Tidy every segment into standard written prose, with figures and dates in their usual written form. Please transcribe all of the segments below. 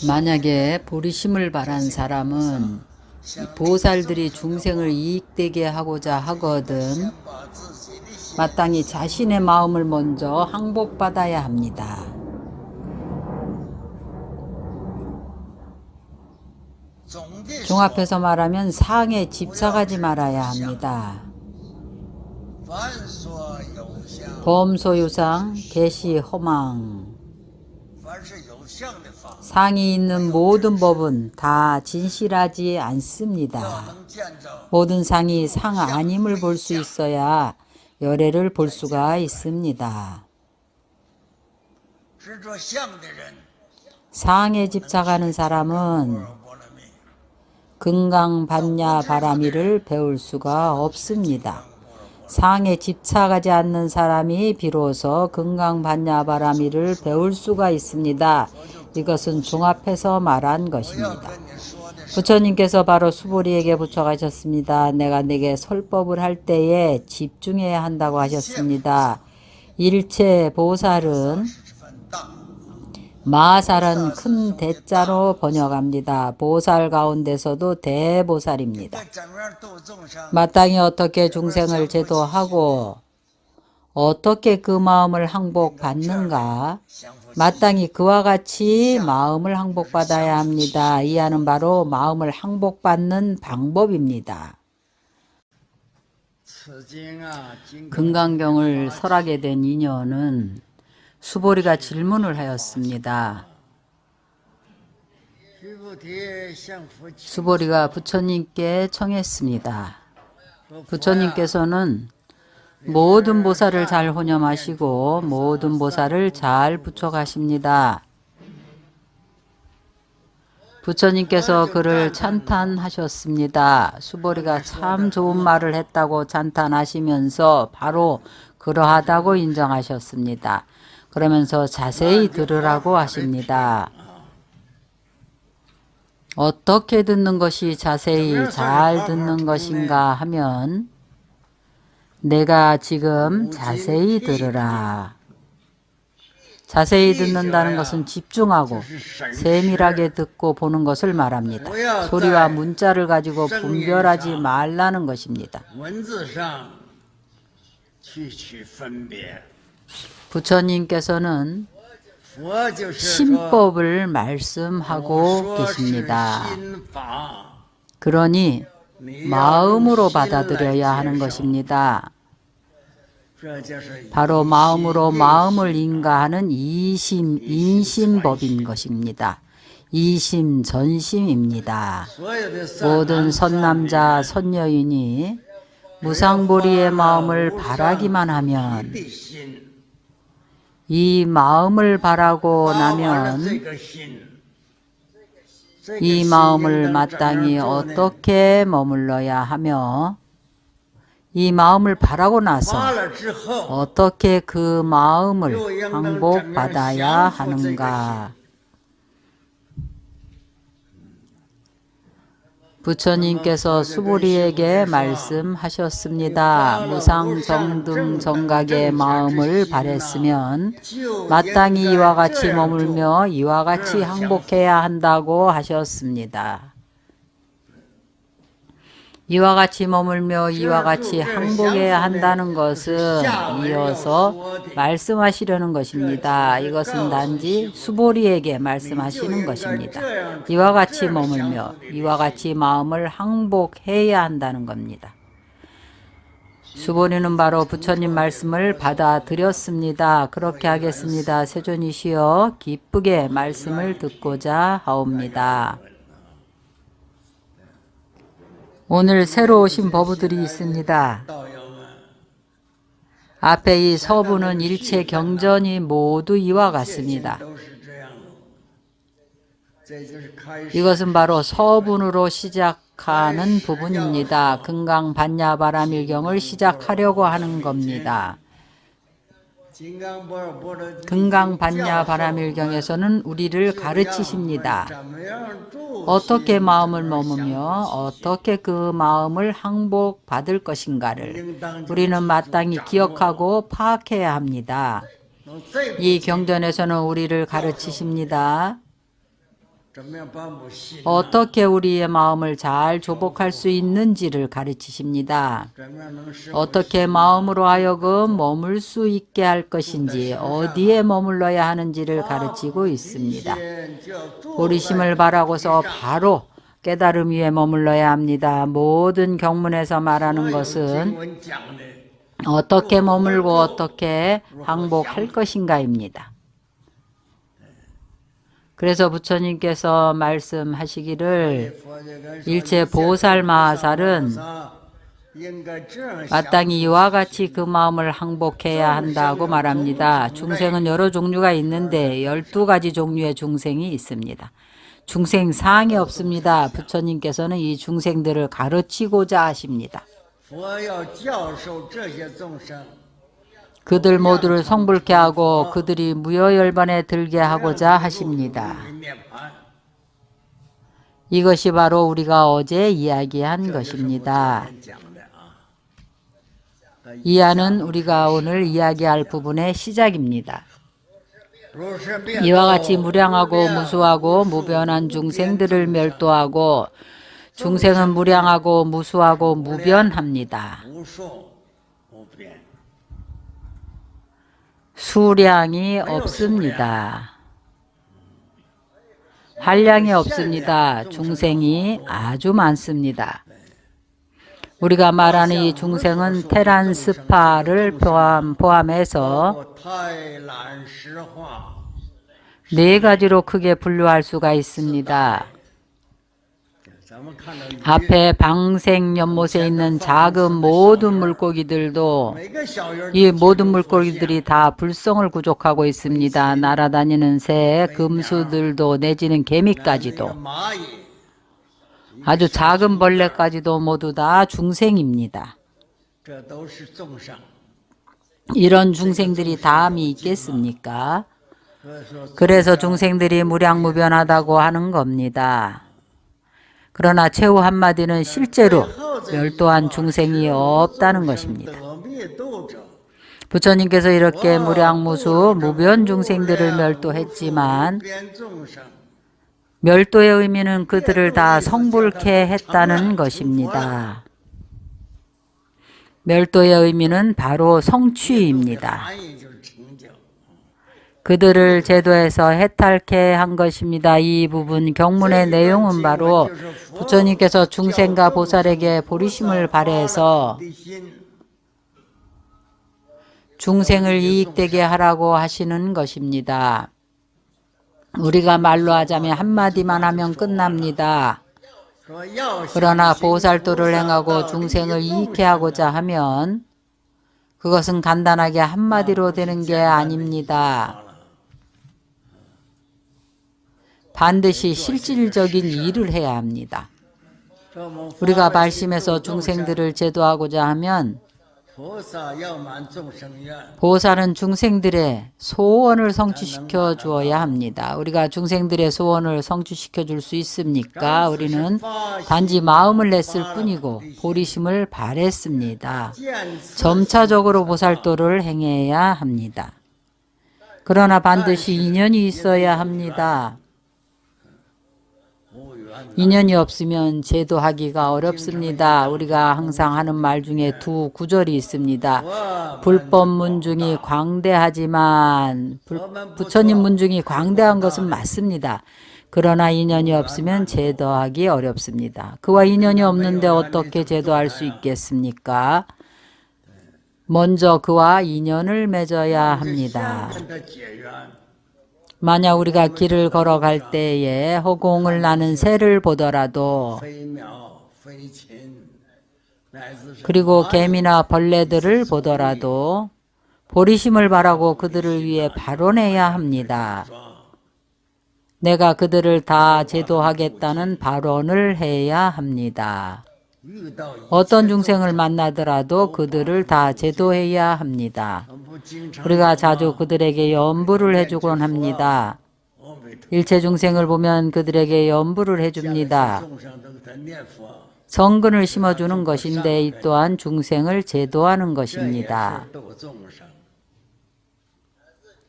만약에 보리심을 바란 사람은 보살들이 중생을 이익되게 하고자 하거든 마땅히 자신의 마음을 먼저 항복받아야 합니다. 종합해서 말하면 상에 집착하지 말아야 합니다. 범소유상, 개시 허망. 상이 있는 모든 법은 다 진실하지 않습니다. 모든 상이 상 아님을 볼 수 있어야 열애를 볼 수가 있습니다. 상에 집착하는 사람은 금강반야 바라미를 배울 수가 없습니다. 상에 집착하지 않는 사람이 비로소 금강반야 바라미를 배울 수가 있습니다. 이것은 종합해서 말한 것입니다. 부처님께서 바로 수보리에게 부처가셨습니다. 내가 네게 설법을 할 때에 집중해야 한다고 하셨습니다. 일체 보살은 마살은 큰 대자로 번역합니다. 보살 가운데서도 대보살입니다. 마땅히 어떻게 중생을 제도하고 어떻게 그 마음을 항복받는가? 마땅히 그와 같이 마음을 항복받아야 합니다. 이하는 바로 마음을 항복받는 방법입니다. 금강경을 설하게 된 인연은 수보리가 질문을 하였습니다. 수보리가 부처님께 청했습니다. 부처님께서는 모든 보살을 잘 혼념하시고 모든 보살을 잘 부처가십니다. 부처님께서 그를 찬탄하셨습니다. 수보리가 참 좋은 말을 했다고 찬탄하시면서 바로 그러하다고 인정하셨습니다. 그러면서 자세히 들으라고 하십니다. 어떻게 듣는 것이 자세히 잘 듣는 것인가 하면 내가 지금 자세히 들으라. 자세히 듣는다는 것은 집중하고 세밀하게 듣고 보는 것을 말합니다. 소리와 문자를 가지고 분별하지 말라는 것입니다. 부처님께서는 신법을 말씀하고 계십니다. 그러니 마음으로 받아들여야 하는 것입니다. 바로 마음으로 마음을 인가하는 이심, 인심법인 것입니다. 이심, 전심입니다. 모든 선남자, 선여인이 무상보리의 마음을 바라기만 하면 이 마음을 바라고 나면 이 마음을 마땅히 어떻게 머물러야 하며 이 마음을 바라고 나서 어떻게 그 마음을 항복받아야 하는가. 부처님께서 수보리에게 말씀하셨습니다. 무상정등 정각의 마음을 바랬으면 마땅히 이와 같이 머물며 이와 같이 항복해야 한다고 하셨습니다. 이와 같이 머물며 이와 같이 항복해야 한다는 것은 이어서 말씀하시려는 것입니다. 이것은 단지 수보리에게 말씀하시는 것입니다. 이와 같이 머물며 이와 같이 마음을 항복해야 한다는 겁니다. 수보리는 바로 부처님 말씀을 받아들였습니다. 그렇게 하겠습니다. 세존이시여 기쁘게 말씀을 듣고자 하옵니다. 오늘 새로 오신 법우들이 있습니다. 앞에 이 서부는 일체 경전이 모두 이와 같습니다. 이것은 바로 서분으로 시작하는 부분입니다. 금강반야바라밀경을 시작하려고 하는 겁니다. 금강반야바라밀경에서는 우리를 가르치십니다. 어떻게 마음을 머무며 어떻게 그 마음을 항복받을 것인가를 우리는 마땅히 기억하고 파악해야 합니다. 이 경전에서는 우리를 가르치십니다. 어떻게 우리의 마음을 잘 조복할 수 있는지를 가르치십니다. 어떻게 마음으로 하여금 머물 수 있게 할 것인지, 어디에 머물러야 하는지를 가르치고 있습니다. 보리심을 바라고서 바로 깨달음 위에 머물러야 합니다. 모든 경문에서 말하는 것은 어떻게 머물고 어떻게 항복할 것인가입니다. 그래서 부처님께서 말씀하시기를 일체 보살 마하살은 마땅히 이와 같이 그 마음을 항복해야 한다고 말합니다. 중생은 여러 종류가 있는데 12가지 종류의 중생이 있습니다. 중생 상이 없습니다. 부처님께서는 이 중생들을 가르치고자 하십니다. 그들 모두를 성불케 하고 그들이 무여열반에 들게 하고자 하십니다. 이것이 바로 우리가 어제 이야기한 것입니다. 이 안은 우리가 오늘 이야기할 부분의 시작입니다. 이와 같이 무량하고 무수하고 무변한 중생들을 멸도하고 중생은 무량하고 무수하고 무변합니다. 수량이 없습니다. 한량이 없습니다. 중생이 아주 많습니다. 우리가 말하는 이 중생은 테란스파를 포함해서 4가지로 크게 분류할 수가 있습니다. 앞에 방생연못에 있는 작은 모든 물고기들도 이 모든 물고기들이 다 불성을 구족하고 있습니다. 날아다니는 새, 금수들도 내지는 개미까지도 아주 작은 벌레까지도 모두 다 중생입니다. 이런 중생들이 다음이 있겠습니까? 그래서 중생들이 무량무변하다고 하는 겁니다. 그러나 최후 한마디는 실제로 멸도한 중생이 없다는 것입니다. 부처님께서 이렇게 무량무수 무변 중생들을 멸도했지만 멸도의 의미는 그들을 다 성불케 했다는 것입니다. 멸도의 의미는 바로 성취입니다. 그들을 제도에서 해탈케 한 것입니다. 이 부분 경문의 내용은 바로 부처님께서 중생과 보살에게 보리심을 발해서 중생을 이익되게 하라고 하시는 것입니다. 우리가 말로 하자면 한마디만 하면 끝납니다. 그러나 보살도를 행하고 중생을 이익케 하고자 하면 그것은 간단하게 한마디로 되는 게 아닙니다. 반드시 실질적인 일을 해야 합니다. 우리가 말씀에서 중생들을 제도하고자 하면 보살은 중생들의 소원을 성취시켜 주어야 합니다. 우리가 중생들의 소원을 성취시켜 줄 수 있습니까? 우리는 단지 마음을 냈을 뿐이고 보리심을 발했습니다. 점차적으로 보살도를 행해야 합니다. 그러나 반드시 인연이 있어야 합니다. 인연이 없으면 제도하기가 어렵습니다. 우리가 항상 하는 말 중에 두 구절이 있습니다. 불법 문중이 광대하지만 부처님 문중이 광대한 것은 맞습니다. 그러나 인연이 없으면 제도하기 어렵습니다. 그와 인연이 없는데 어떻게 제도할 수 있겠습니까? 먼저 그와 인연을 맺어야 합니다. 만약 우리가 길을 걸어갈 때에 허공을 나는 새를 보더라도 그리고 개미나 벌레들을 보더라도 보리심을 바라고 그들을 위해 발언해야 합니다. 내가 그들을 다 제도하겠다는 발언을 해야 합니다. 어떤 중생을 만나더라도 그들을 다 제도해야 합니다. 우리가 자주 그들에게 연부를 해주곤 합니다. 일체 중생을 보면 그들에게 연부를 해줍니다. 정근을 심어주는 것인데 이 또한 중생을 제도하는 것입니다.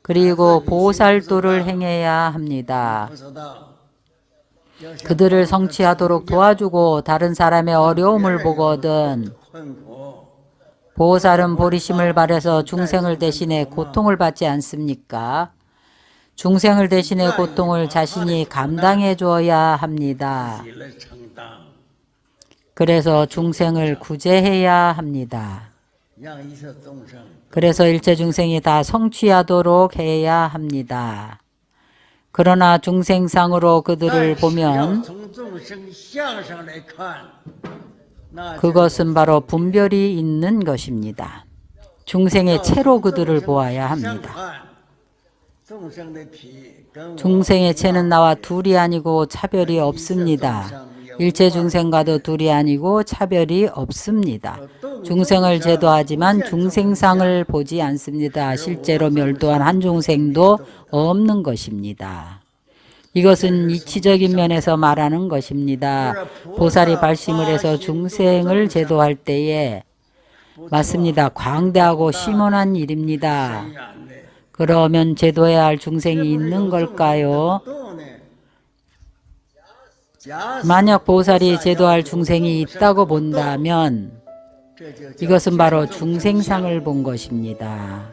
그리고 보살도를 행해야 합니다. 그들을 성취하도록 도와주고 다른 사람의 어려움을 보거든 보살은 보리심을 발해서 중생을 대신해 고통을 받지 않습니까? 중생을 대신해 고통을 자신이 감당해 줘야 합니다. 그래서 중생을 구제해야 합니다. 그래서 일체 중생이 다 성취하도록 해야 합니다. 그러나 중생상으로 그들을 보면 그것은 바로 분별이 있는 것입니다. 중생의 체로 그들을 보아야 합니다. 중생의 체는 나와 둘이 아니고 차별이 없습니다. 일체 중생과도 둘이 아니고 차별이 없습니다. 중생을 제도하지만 중생상을 보지 않습니다. 실제로 멸도한 한 중생도 없는 것입니다. 이것은 이치적인 면에서 말하는 것입니다. 보살이 발심을 해서 중생을 제도할 때에 맞습니다. 광대하고 심원한 일입니다. 그러면 제도해야 할 중생이 있는 걸까요? 만약 보살이 제도할 중생이 있다고 본다면 이것은 바로 중생상을 본 것입니다.